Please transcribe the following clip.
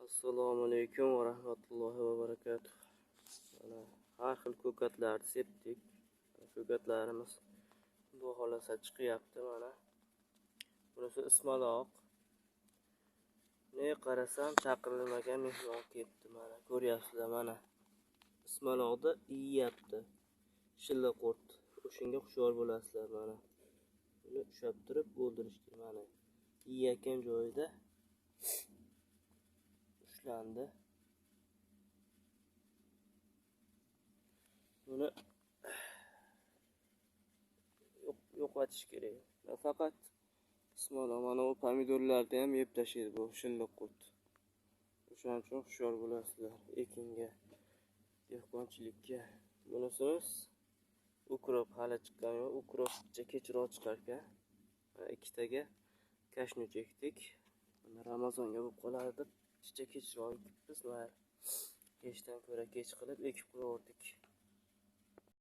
Assalomu alaykum va rahmatullohi va barakatuh. Mana har xil ko'katlarni sepdik. Ko'katlarimiz xudo xolasa chiqyapti mana. Bunisi ismaloq. Ne qarasam chaqirilmagan mehmon kelibdi mana. Ko'ryapsizlar mana. Ismaloqni yeyapti. Shillaqurt. O'shanga hushyor bo'lasizlar mana. Buni ushlab turib o'ldirishdi mana. Yeyayotgan joyida ushlandi. Buni yo'qotish kerak. Faqat ismaloq mana bu pomidorlarni ham yeb tashlaydi bu shillaqurt. O'shaning uchun hushyor bo'lasizlar ekinga, dehqonchilikka. Bunisimiz ukrop hali chiqqan yo'q. Ukropcha kechroq chiqar ekan. Ikkitaga kashnut ekdik. Ramazonga bo'lib qoladi deb kechroq ekibmiz. Kechdan ko'ra kech qilib ekib qo'ydik.